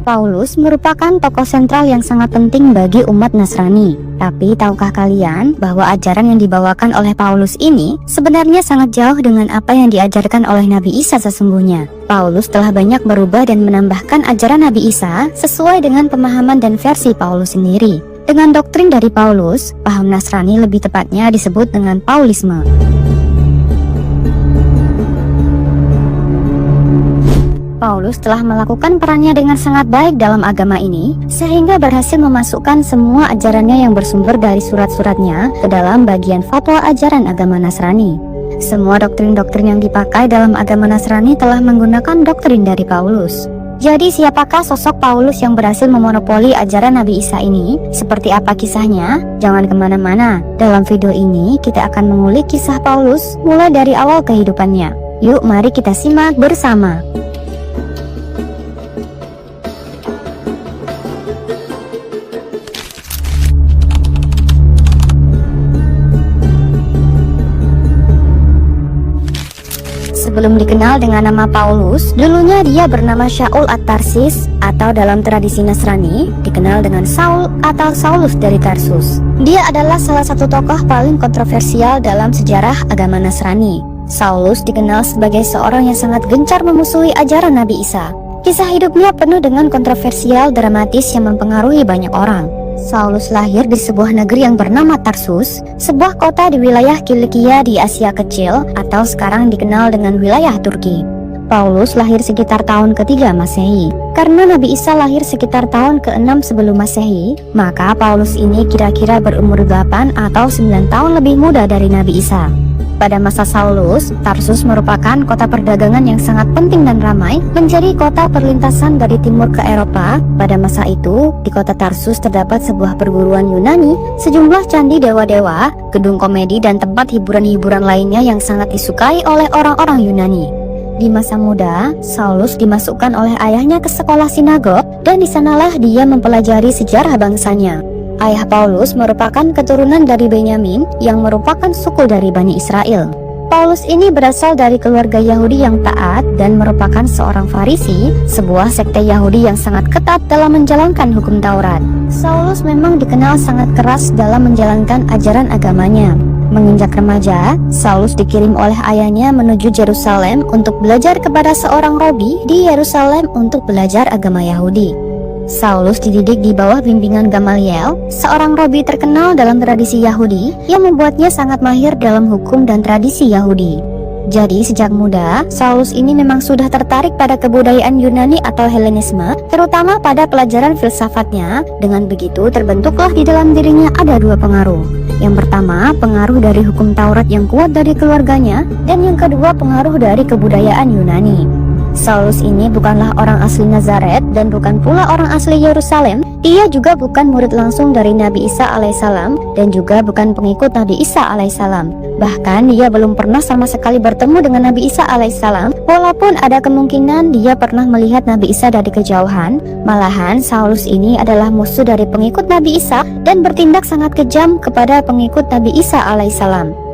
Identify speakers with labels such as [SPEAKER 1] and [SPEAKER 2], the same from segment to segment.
[SPEAKER 1] Paulus merupakan tokoh sentral yang sangat penting bagi umat Nasrani. Tapi tahukah kalian bahwa ajaran yang dibawakan oleh Paulus ini sebenarnya sangat jauh dengan apa yang diajarkan oleh Nabi Isa sesungguhnya. Paulus telah banyak berubah dan menambahkan ajaran Nabi Isa sesuai dengan pemahaman dan versi Paulus sendiri. Dengan doktrin dari Paulus, paham Nasrani lebih tepatnya disebut dengan Paulisme. Paulus telah melakukan perannya dengan sangat baik dalam agama ini, sehingga berhasil memasukkan semua ajarannya yang bersumber dari surat-suratnya ke dalam bagian fatwa ajaran agama Nasrani. Semua doktrin-doktrin yang dipakai dalam agama Nasrani telah menggunakan doktrin dari Paulus. Jadi siapakah sosok Paulus yang berhasil memonopoli ajaran Nabi Isa ini? Seperti apa kisahnya? Jangan kemana-mana. Dalam video ini kita akan mengulik kisah Paulus mulai dari awal kehidupannya. Yuk mari kita simak bersama. Sebelum dikenal dengan nama Paulus, dulunya dia bernama Shaul at-Tarsis atau dalam tradisi Nasrani dikenal dengan Saul atau Saulus dari Tarsus. Dia adalah salah satu tokoh paling kontroversial dalam sejarah agama Nasrani. Saulus dikenal sebagai seorang yang sangat gencar memusuhi ajaran Nabi Isa. Kisah hidupnya penuh dengan kontroversial dramatis yang mempengaruhi banyak orang. Saulus lahir di sebuah negeri yang bernama Tarsus, sebuah kota di wilayah Kilikia di Asia Kecil atau sekarang dikenal dengan wilayah Turki. Paulus lahir sekitar tahun ke-3 Masehi. Karena Nabi Isa lahir sekitar tahun ke-6 sebelum Masehi, maka Paulus ini kira-kira berumur 8 atau 9 tahun lebih muda dari Nabi Isa. Pada masa Saulus, Tarsus merupakan kota perdagangan yang sangat penting dan ramai, menjadi kota perlintasan dari timur ke Eropa. Pada masa itu, di kota Tarsus terdapat sebuah perguruan Yunani, sejumlah candi dewa-dewa, gedung komedi dan tempat hiburan-hiburan lainnya yang sangat disukai oleh orang-orang Yunani. Di masa muda, Saulus dimasukkan oleh ayahnya ke sekolah sinagog dan di sanalah dia mempelajari sejarah bangsanya. Ayah Paulus merupakan keturunan dari Benyamin yang merupakan suku dari Bani Israel. Paulus ini berasal dari keluarga Yahudi yang taat dan merupakan seorang Farisi, sebuah sekte Yahudi yang sangat ketat dalam menjalankan hukum Taurat. Saulus memang dikenal sangat keras dalam menjalankan ajaran agamanya. Menginjak remaja, Saulus dikirim oleh ayahnya menuju Yerusalem untuk belajar kepada seorang rabi di Yerusalem untuk belajar agama Yahudi. Saulus dididik di bawah bimbingan Gamaliel, seorang rabi terkenal dalam tradisi Yahudi yang membuatnya sangat mahir dalam hukum dan tradisi Yahudi. Jadi sejak muda, Saulus ini memang sudah tertarik pada kebudayaan Yunani atau Helenisme, terutama pada pelajaran filsafatnya. Dengan begitu terbentuklah di dalam dirinya ada dua pengaruh. Yang pertama, pengaruh dari hukum Taurat yang kuat dari keluarganya, dan yang kedua pengaruh dari kebudayaan Yunani. Saulus ini bukanlah orang asli Nazaret dan bukan pula orang asli Yerusalem. Dia juga bukan murid langsung dari Nabi Isa alaihissalam dan juga bukan pengikut Nabi Isa alaihissalam. Bahkan dia belum pernah sama sekali bertemu dengan Nabi Isa alaihissalam, walaupun ada kemungkinan dia pernah melihat Nabi Isa dari kejauhan. Malahan Saulus ini adalah musuh dari pengikut Nabi Isa dan bertindak sangat kejam kepada pengikut Nabi Isa alaihissalam.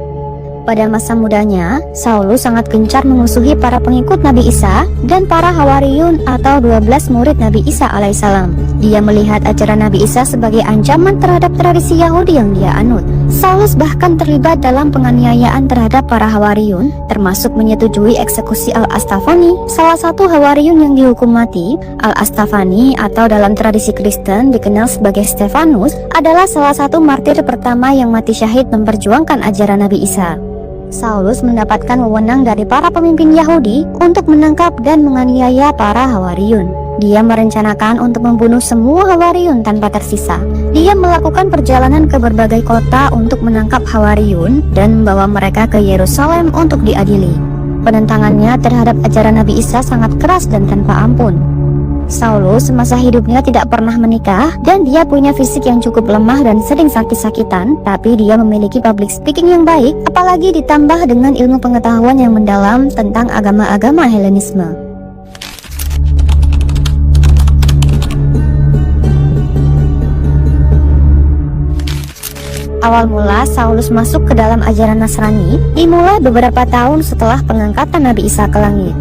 [SPEAKER 1] Pada masa mudanya, Saulus sangat gencar memusuhi para pengikut Nabi Isa dan para Hawariyun atau 12 murid Nabi Isa alaihissalam. Dia melihat ajaran Nabi Isa sebagai ancaman terhadap tradisi Yahudi yang dia anut. Saulus bahkan terlibat dalam penganiayaan terhadap para Hawariyun, termasuk menyetujui eksekusi Al-Astafani, salah satu Hawariyun yang dihukum mati. Al-Astafani atau dalam tradisi Kristen dikenal sebagai Stefanus adalah salah satu martir pertama yang mati syahid memperjuangkan ajaran Nabi Isa. Saulus mendapatkan wewenang dari para pemimpin Yahudi untuk menangkap dan menganiaya para Hawariyun. Dia merencanakan untuk membunuh semua Hawariyun tanpa tersisa. Dia melakukan perjalanan ke berbagai kota untuk menangkap Hawariyun dan membawa mereka ke Yerusalem untuk diadili. Penentangannya terhadap ajaran Nabi Isa sangat keras dan tanpa ampun. Saulus semasa hidupnya tidak pernah menikah dan dia punya fisik yang cukup lemah dan sering sakit-sakitan, tapi dia memiliki public speaking yang baik, apalagi ditambah dengan ilmu pengetahuan yang mendalam tentang agama-agama Helenisme. Awal mula Saulus masuk ke dalam ajaran Nasrani dimulai beberapa tahun setelah pengangkatan Nabi Isa ke langit.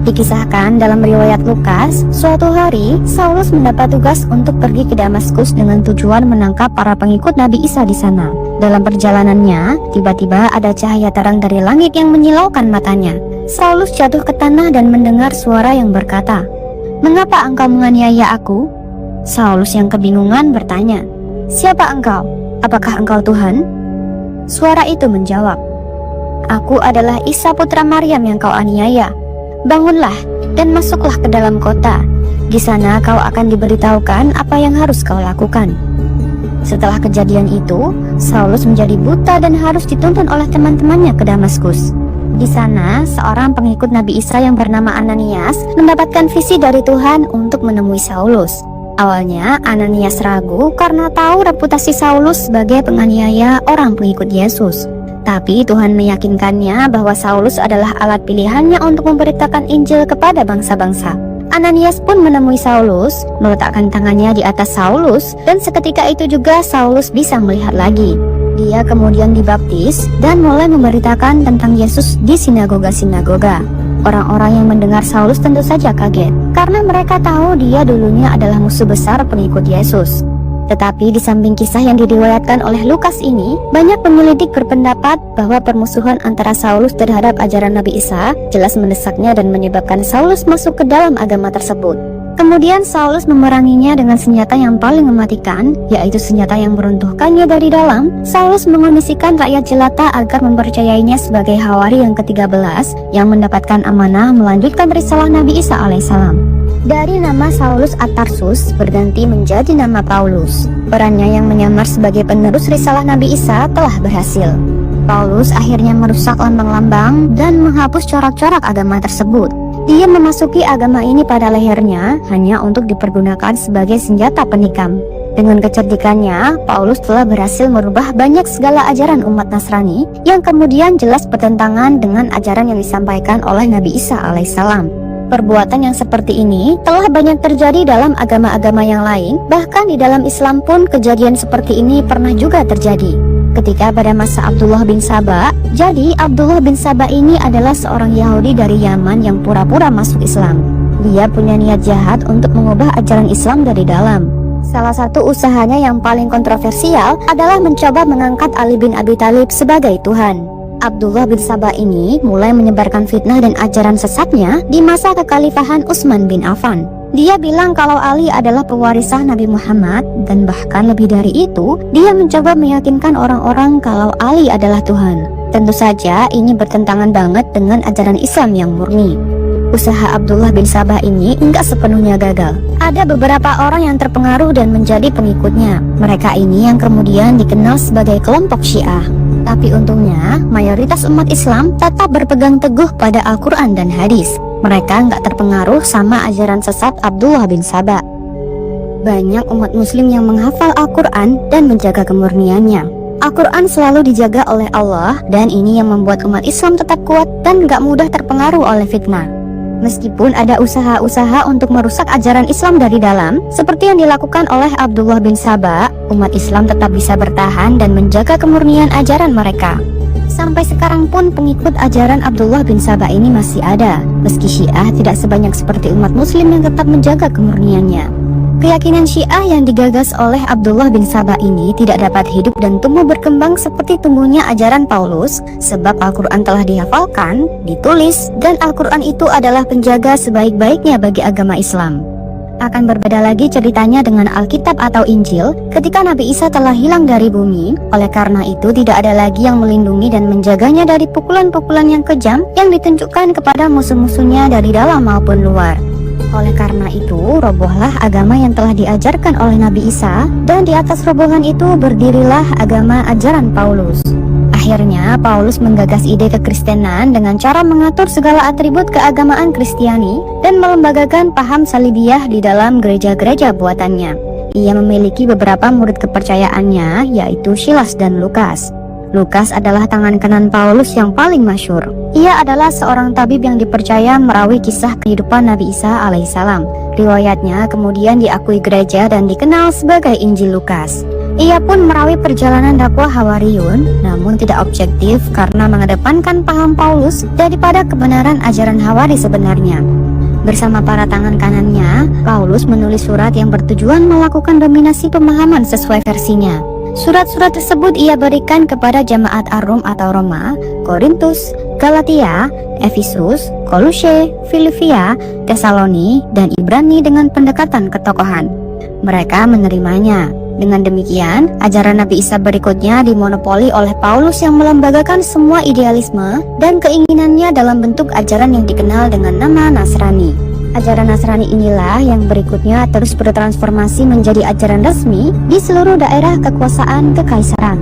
[SPEAKER 1] Dikisahkan dalam riwayat Lukas, suatu hari Saulus mendapat tugas untuk pergi ke Damaskus dengan tujuan menangkap para pengikut Nabi Isa di sana. Dalam perjalanannya, tiba-tiba ada cahaya terang dari langit yang menyilaukan matanya. Saulus jatuh ke tanah dan mendengar suara yang berkata, "Mengapa engkau menganiaya aku?" Saulus yang kebingungan bertanya, "Siapa engkau? Apakah engkau Tuhan?" Suara itu menjawab, "Aku adalah Isa putra Maryam yang kau aniaya. Bangunlah dan masuklah ke dalam kota. Di sana kau akan diberitahukan apa yang harus kau lakukan." Setelah kejadian itu, Saulus menjadi buta dan harus dituntun oleh teman-temannya ke Damaskus. Di sana, seorang pengikut Nabi Isa yang bernama Ananias mendapatkan visi dari Tuhan untuk menemui Saulus. Awalnya, Ananias ragu karena tahu reputasi Saulus sebagai penganiaya orang pengikut Yesus. Tapi Tuhan meyakinkannya bahwa Saulus adalah alat pilihannya untuk memberitakan Injil kepada bangsa-bangsa. Ananias pun menemui Saulus, meletakkan tangannya di atas Saulus, dan seketika itu juga Saulus bisa melihat lagi. Dia kemudian dibaptis dan mulai memberitakan tentang Yesus di sinagoga-sinagoga. Orang-orang yang mendengar Saulus tentu saja kaget, karena mereka tahu dia dulunya adalah musuh besar pengikut Yesus. Tetapi di samping kisah yang diriwayatkan oleh Lukas ini, banyak penyelidik berpendapat bahwa permusuhan antara Saulus terhadap ajaran Nabi Isa jelas mendesaknya dan menyebabkan Saulus masuk ke dalam agama tersebut. Kemudian Saulus memeranginya dengan senjata yang paling mematikan, yaitu senjata yang meruntuhkannya dari dalam. Saulus mengondisikan rakyat jelata agar mempercayainya sebagai hawari yang ke-13 yang mendapatkan amanah melanjutkan risalah Nabi Isa alaihissalam. Dari nama Saulus At-Tarsus berganti menjadi nama Paulus. Perannya yang menyamar sebagai penerus risalah Nabi Isa telah berhasil. Paulus akhirnya merusak lambang-lambang dan menghapus corak-corak agama tersebut. Dia memasuki agama ini pada lehernya hanya untuk dipergunakan sebagai senjata penikam. Dengan kecerdikannya, Paulus telah berhasil merubah banyak segala ajaran umat Nasrani yang kemudian jelas bertentangan dengan ajaran yang disampaikan oleh Nabi Isa alaihissalam. Perbuatan yang seperti ini telah banyak terjadi dalam agama-agama yang lain, bahkan di dalam Islam pun kejadian seperti ini pernah juga terjadi. Ketika pada masa Abdullah bin Saba, jadi Abdullah bin Saba ini adalah seorang Yahudi dari Yaman yang pura-pura masuk Islam. Dia punya niat jahat untuk mengubah ajaran Islam dari dalam. Salah satu usahanya yang paling kontroversial adalah mencoba mengangkat Ali bin Abi Thalib sebagai Tuhan. Abdullah bin Saba ini mulai menyebarkan fitnah dan ajaran sesatnya di masa kekhalifahan Utsman bin Affan. Dia bilang kalau Ali adalah pewarisah Nabi Muhammad, dan bahkan lebih dari itu, dia mencoba meyakinkan orang-orang kalau Ali adalah Tuhan. Tentu saja ini bertentangan banget dengan ajaran Islam yang murni. Usaha Abdullah bin Saba ini enggak sepenuhnya gagal. Ada beberapa orang yang terpengaruh dan menjadi pengikutnya. Mereka ini yang kemudian dikenal sebagai kelompok Syiah. Tapi untungnya, mayoritas umat Islam tetap berpegang teguh pada Al-Quran dan hadis. Mereka nggak terpengaruh sama ajaran sesat Abdullah bin Saba. Banyak umat muslim yang menghafal Al-Quran dan menjaga kemurniannya. Al-Quran selalu dijaga oleh Allah, dan ini yang membuat umat Islam tetap kuat dan nggak mudah terpengaruh oleh fitnah. Meskipun ada usaha-usaha untuk merusak ajaran Islam dari dalam, seperti yang dilakukan oleh Abdullah bin Saba, umat Islam tetap bisa bertahan dan menjaga kemurnian ajaran mereka. Sampai sekarang pun pengikut ajaran Abdullah bin Saba ini masih ada, meski Syiah tidak sebanyak seperti umat muslim yang tetap menjaga kemurniannya. Keyakinan Syiah yang digagas oleh Abdullah bin Saba ini tidak dapat hidup dan tumbuh berkembang seperti tumbuhnya ajaran Paulus, sebab Al-Quran telah dihafalkan, ditulis, dan Al-Quran itu adalah penjaga sebaik-baiknya bagi agama Islam. Akan berbeda lagi ceritanya dengan Alkitab atau Injil ketika Nabi Isa telah hilang dari bumi. Oleh karena itu tidak ada lagi yang melindungi dan menjaganya dari pukulan-pukulan yang kejam yang ditunjukkan kepada musuh-musuhnya dari dalam maupun luar. Oleh karena itu, robohlah agama yang telah diajarkan oleh Nabi Isa, dan di atas robohan itu berdirilah agama ajaran Paulus. Akhirnya, Paulus menggagas ide kekristenan dengan cara mengatur segala atribut keagamaan Kristiani dan melembagakan paham salibiyah di dalam gereja-gereja buatannya. Ia memiliki beberapa murid kepercayaannya, yaitu Silas dan Lukas. Lukas adalah tangan kanan Paulus yang paling masyhur. Ia adalah seorang tabib yang dipercaya merawi kisah kehidupan Nabi Isa alaihissalam. Riwayatnya kemudian diakui gereja dan dikenal sebagai Injil Lukas. Ia pun merawi perjalanan dakwah Hawariyun, namun tidak objektif karena mengedepankan paham Paulus daripada kebenaran ajaran Hawari sebenarnya. Bersama para tangan kanannya, Paulus menulis surat yang bertujuan melakukan dominasi pemahaman sesuai versinya. Surat-surat tersebut ia berikan kepada jemaat Ar-Rum atau Roma, Korintus, Galatia, Efesus, Kolose, Filipia, Tesaloni, dan Ibrani dengan pendekatan ketokohan. Mereka menerimanya. Dengan demikian, ajaran Nabi Isa berikutnya dimonopoli oleh Paulus yang melembagakan semua idealisme dan keinginannya dalam bentuk ajaran yang dikenal dengan nama Nasrani. Ajaran Nasrani inilah yang berikutnya terus bertransformasi menjadi ajaran resmi di seluruh daerah kekuasaan kekaisaran.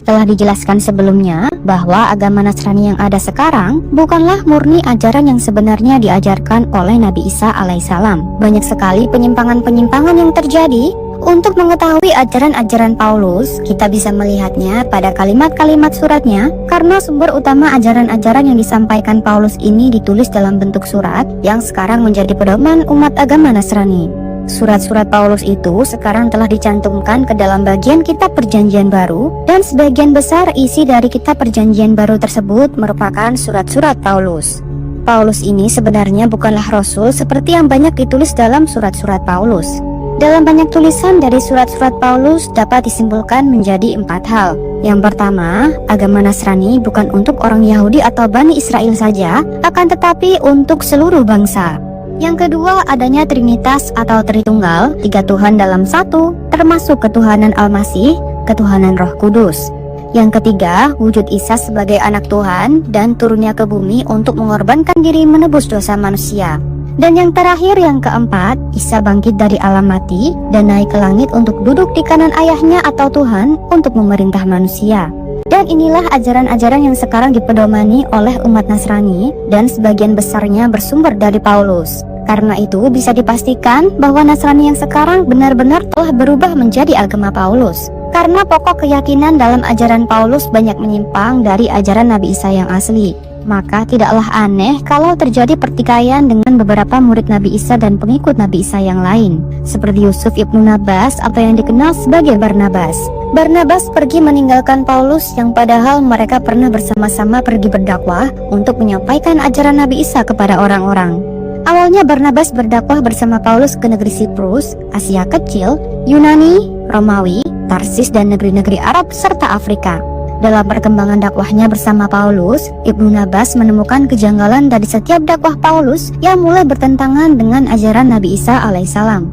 [SPEAKER 1] Telah dijelaskan sebelumnya bahwa agama Nasrani yang ada sekarang bukanlah murni ajaran yang sebenarnya diajarkan oleh Nabi Isa alaihissalam. Banyak sekali penyimpangan-penyimpangan yang terjadi. Untuk mengetahui ajaran-ajaran Paulus, kita bisa melihatnya pada kalimat-kalimat suratnya, karena sumber utama ajaran-ajaran yang disampaikan Paulus ini ditulis dalam bentuk surat yang sekarang menjadi pedoman umat agama Nasrani. Surat-surat Paulus itu sekarang telah dicantumkan ke dalam bagian kitab Perjanjian Baru, dan sebagian besar isi dari kitab Perjanjian Baru tersebut merupakan surat-surat Paulus. Paulus ini sebenarnya bukanlah rasul seperti yang banyak ditulis dalam surat-surat Paulus. Dalam banyak tulisan dari surat-surat Paulus dapat disimpulkan menjadi 4 hal. Yang pertama, agama Nasrani bukan untuk orang Yahudi atau Bani Israel saja, akan tetapi untuk seluruh bangsa. Yang kedua, adanya Trinitas atau Tritunggal, 3 Tuhan dalam satu, termasuk ketuhanan Al-Masih, ketuhanan Roh Kudus. Yang ketiga, wujud Isa sebagai anak Tuhan dan turunnya ke bumi untuk mengorbankan diri menebus dosa manusia. Dan yang terakhir, yang keempat, Isa bangkit dari alam mati dan naik ke langit untuk duduk di kanan ayahnya atau Tuhan untuk memerintah manusia. Dan inilah ajaran-ajaran yang sekarang dipedomani oleh umat Nasrani dan sebagian besarnya bersumber dari Paulus. Karena itu bisa dipastikan bahwa Nasrani yang sekarang benar-benar telah berubah menjadi agama Paulus. Karena pokok keyakinan dalam ajaran Paulus banyak menyimpang dari ajaran Nabi Isa yang asli. Maka tidaklah aneh kalau terjadi pertikaian dengan beberapa murid Nabi Isa dan pengikut Nabi Isa yang lain, seperti Yusuf ibnu Nabas atau yang dikenal sebagai Barnabas. Barnabas pergi meninggalkan Paulus yang padahal mereka pernah bersama-sama pergi berdakwah untuk menyampaikan ajaran Nabi Isa kepada orang-orang. Awalnya Barnabas berdakwah bersama Paulus ke negeri Siprus, Asia Kecil, Yunani, Romawi, Tarsis dan negeri-negeri Arab serta Afrika. Dalam perkembangan dakwahnya bersama Paulus, Ibnu Nabas menemukan kejanggalan dari setiap dakwah Paulus yang mulai bertentangan dengan ajaran Nabi Isa alaihissalam.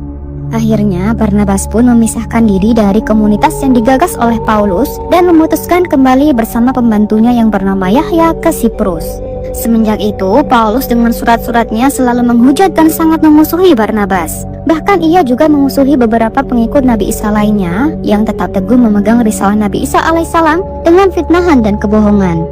[SPEAKER 1] Akhirnya Barnabas pun memisahkan diri dari komunitas yang digagas oleh Paulus dan memutuskan kembali bersama pembantunya yang bernama Yahya ke Siprus. Semenjak itu, Paulus dengan surat-suratnya selalu menghujat dan sangat memusuhi Barnabas. Bahkan ia juga memusuhi beberapa pengikut Nabi Isa lainnya yang tetap teguh memegang risalah Nabi Isa alaihissalam dengan fitnahan dan kebohongan.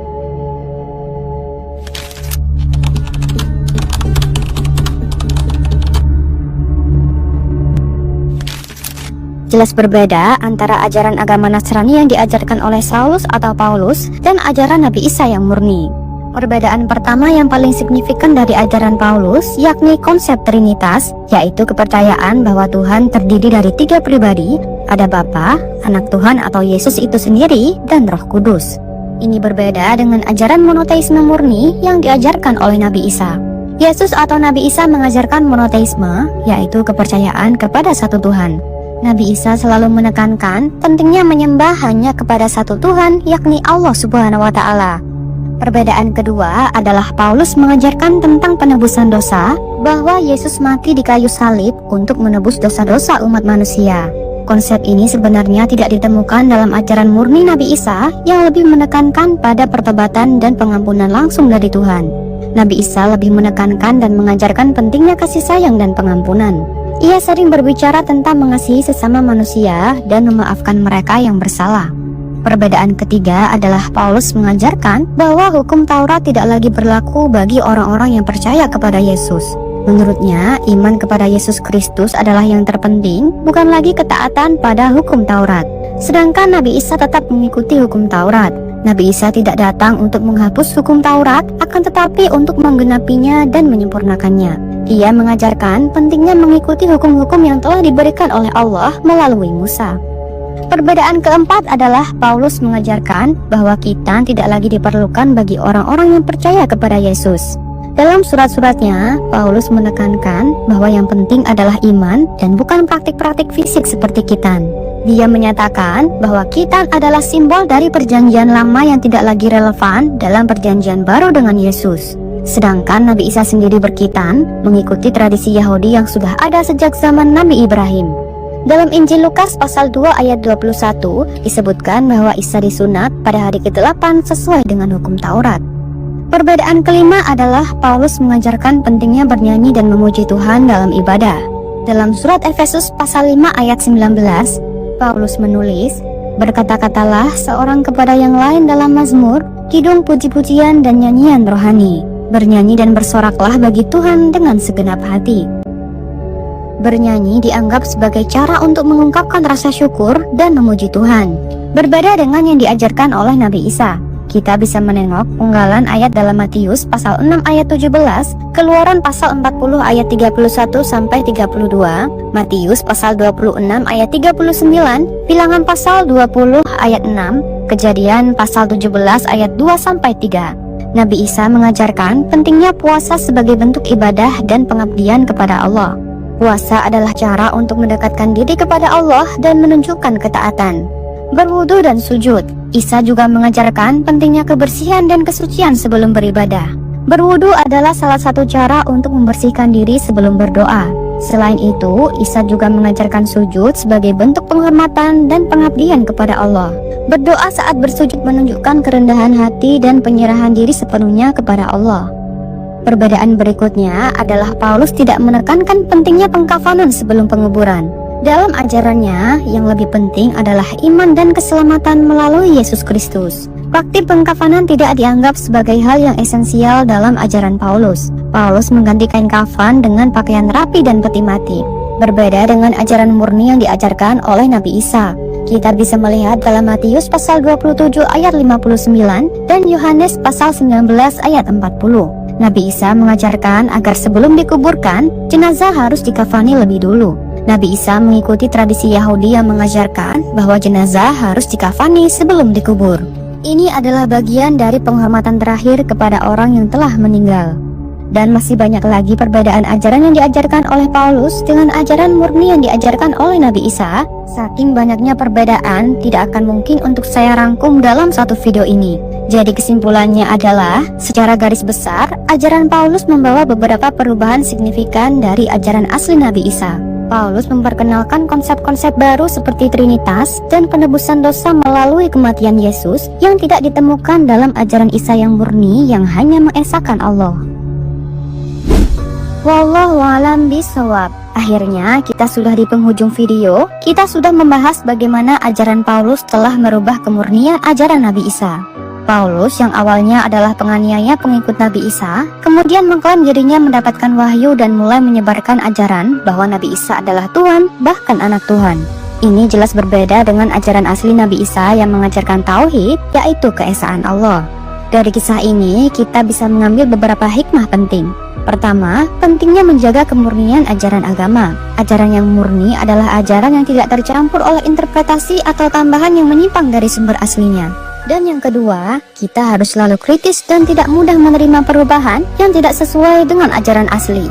[SPEAKER 1] Jelas berbeda antara ajaran agama Nasrani yang diajarkan oleh Saulus atau Paulus dan ajaran Nabi Isa yang murni. Perbedaan pertama yang paling signifikan dari ajaran Paulus yakni konsep Trinitas, yaitu kepercayaan bahwa Tuhan terdiri dari 3 pribadi, ada Bapa, Anak Tuhan atau Yesus itu sendiri, dan Roh Kudus. Ini berbeda dengan ajaran monoteisme murni yang diajarkan oleh Nabi Isa. Yesus atau Nabi Isa mengajarkan monoteisme, yaitu kepercayaan kepada satu Tuhan. Nabi Isa selalu menekankan pentingnya menyembah hanya kepada satu Tuhan, yakni Allah Subhanahu wa Ta'ala. Perbedaan kedua adalah Paulus mengajarkan tentang penebusan dosa, bahwa Yesus mati di kayu salib untuk menebus dosa-dosa umat manusia. Konsep ini sebenarnya tidak ditemukan dalam ajaran murni Nabi Isa yang lebih menekankan pada pertobatan dan pengampunan langsung dari Tuhan. Nabi Isa lebih menekankan dan mengajarkan pentingnya kasih sayang dan pengampunan. Ia sering berbicara tentang mengasihi sesama manusia dan memaafkan mereka yang bersalah. Perbedaan ketiga adalah Paulus mengajarkan bahwa hukum Taurat tidak lagi berlaku bagi orang-orang yang percaya kepada Yesus. Menurutnya, iman kepada Yesus Kristus adalah yang terpenting, bukan lagi ketaatan pada hukum Taurat. Sedangkan Nabi Isa tetap mengikuti hukum Taurat. Nabi Isa tidak datang untuk menghapus hukum Taurat, akan tetapi untuk menggenapinya dan menyempurnakannya. Ia mengajarkan pentingnya mengikuti hukum-hukum yang telah diberikan oleh Allah melalui Musa. Perbedaan keempat adalah Paulus mengajarkan bahwa kita tidak lagi diperlukan bagi orang-orang yang percaya kepada Yesus. Dalam surat-suratnya, Paulus menekankan bahwa yang penting adalah iman dan bukan praktik-praktik fisik seperti khitan. Dia menyatakan bahwa khitan adalah simbol dari perjanjian lama yang tidak lagi relevan dalam perjanjian baru dengan Yesus. Sedangkan Nabi Isa sendiri berkhitan mengikuti tradisi Yahudi yang sudah ada sejak zaman Nabi Ibrahim. Dalam Injil Lukas pasal 2 ayat 21 disebutkan bahwa Isa disunat pada hari ke-8 sesuai dengan hukum Taurat. Perbedaan kelima adalah Paulus mengajarkan pentingnya bernyanyi dan memuji Tuhan dalam ibadah. Dalam surat Efesus pasal 5 ayat 19, Paulus menulis, "Berkata-katalah seorang kepada yang lain dalam mazmur, kidung puji-pujian dan nyanyian rohani. Bernyanyi dan bersoraklah bagi Tuhan dengan segenap hati." Bernyanyi dianggap sebagai cara untuk mengungkapkan rasa syukur dan memuji Tuhan. Berbeda dengan yang diajarkan oleh Nabi Isa. Kita bisa menengok unggalan ayat dalam Matius pasal 6 ayat 17, Keluaran pasal 40 ayat 31 sampai 32, Matius pasal 26 ayat 39, Bilangan pasal 20 ayat 6, Kejadian pasal 17 ayat 2 sampai 3. Nabi Isa mengajarkan pentingnya puasa sebagai bentuk ibadah dan pengabdian kepada Allah. Puasa adalah cara untuk mendekatkan diri kepada Allah dan menunjukkan ketaatan. Berwudu dan sujud. Isa juga mengajarkan pentingnya kebersihan dan kesucian sebelum beribadah. Berwudu adalah salah satu cara untuk membersihkan diri sebelum berdoa. Selain itu, Isa juga mengajarkan sujud sebagai bentuk penghormatan dan pengabdian kepada Allah. Berdoa saat bersujud menunjukkan kerendahan hati dan penyerahan diri sepenuhnya kepada Allah. Perbedaan berikutnya adalah Paulus tidak menekankan pentingnya pengkafanan sebelum penguburan. Dalam ajarannya, yang lebih penting adalah iman dan keselamatan melalui Yesus Kristus. Praktik pengkafanan tidak dianggap sebagai hal yang esensial dalam ajaran Paulus. Paulus mengganti kain kafan dengan pakaian rapi dan peti mati. Berbeda dengan ajaran murni yang diajarkan oleh Nabi Isa. Kita bisa melihat dalam Matius pasal 27 ayat 59 dan Yohanes pasal 19 ayat 40. Nabi Isa mengajarkan agar sebelum dikuburkan, jenazah harus dikafani lebih dulu. Nabi Isa mengikuti tradisi Yahudi yang mengajarkan bahwa jenazah harus dikafani sebelum dikubur. Ini adalah bagian dari penghormatan terakhir kepada orang yang telah meninggal. Dan masih banyak lagi perbedaan ajaran yang diajarkan oleh Paulus dengan ajaran murni yang diajarkan oleh Nabi Isa. Saking banyaknya perbedaan, tidak akan mungkin untuk saya rangkum dalam satu video ini. Jadi kesimpulannya adalah, secara garis besar, ajaran Paulus membawa beberapa perubahan signifikan dari ajaran asli Nabi Isa. Paulus memperkenalkan konsep-konsep baru seperti Trinitas dan penebusan dosa melalui kematian Yesus yang tidak ditemukan dalam ajaran Isa yang murni yang hanya mengesahkan Allah. Wallahu a'lam bishawab. Akhirnya kita sudah di penghujung video. Kita sudah membahas bagaimana ajaran Paulus telah merubah kemurnian ajaran Nabi Isa. Paulus yang awalnya adalah penganiaya pengikut Nabi Isa, kemudian mengklaim dirinya mendapatkan wahyu dan mulai menyebarkan ajaran bahwa Nabi Isa adalah Tuhan, bahkan anak Tuhan. Ini jelas berbeda dengan ajaran asli Nabi Isa yang mengajarkan tauhid, yaitu keesaan Allah. Dari kisah ini, kita bisa mengambil beberapa hikmah penting. Pertama, pentingnya menjaga kemurnian ajaran agama. Ajaran yang murni adalah ajaran yang tidak tercampur oleh interpretasi atau tambahan yang menyimpang dari sumber aslinya. Dan yang kedua, kita harus selalu kritis dan tidak mudah menerima perubahan yang tidak sesuai dengan ajaran asli.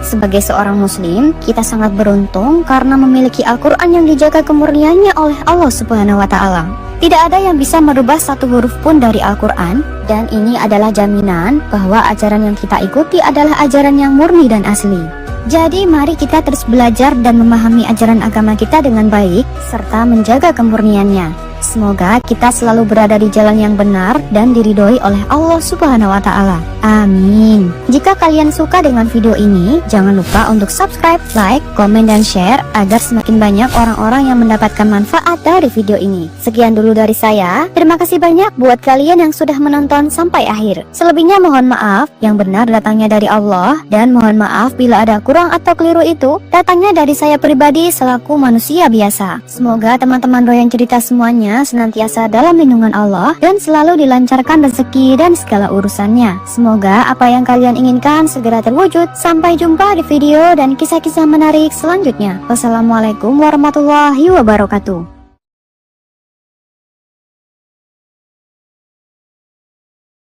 [SPEAKER 1] Sebagai seorang muslim, kita sangat beruntung karena memiliki Al-Quran yang dijaga kemurniannya oleh Allah Subhanahu wa Ta'ala. Tidak ada yang bisa merubah satu huruf pun dari Al-Quran, dan ini adalah jaminan bahwa ajaran yang kita ikuti adalah ajaran yang murni dan asli. Jadi mari kita terus belajar dan memahami ajaran agama kita dengan baik, serta menjaga kemurniannya. Semoga kita selalu berada di jalan yang benar dan diridhoi oleh Allah Subhanahu wa Ta'ala. Amin. Jika kalian suka dengan video ini, jangan lupa untuk subscribe, like, komen, dan share agar semakin banyak orang-orang yang mendapatkan manfaat dari video ini. Sekian dulu dari saya. Terima kasih banyak buat kalian yang sudah menonton sampai akhir. Selebihnya mohon maaf, yang benar datangnya dari Allah, dan mohon maaf bila ada kurang atau keliru itu datangnya dari saya pribadi selaku manusia biasa. Semoga teman-teman doyan cerita semuanya keluarganya senantiasa dalam lindungan Allah dan selalu dilancarkan rezeki dan segala urusannya. Semoga apa yang kalian inginkan segera terwujud. Sampai jumpa di video dan kisah-kisah menarik selanjutnya. Wassalamualaikum warahmatullahi wabarakatuh.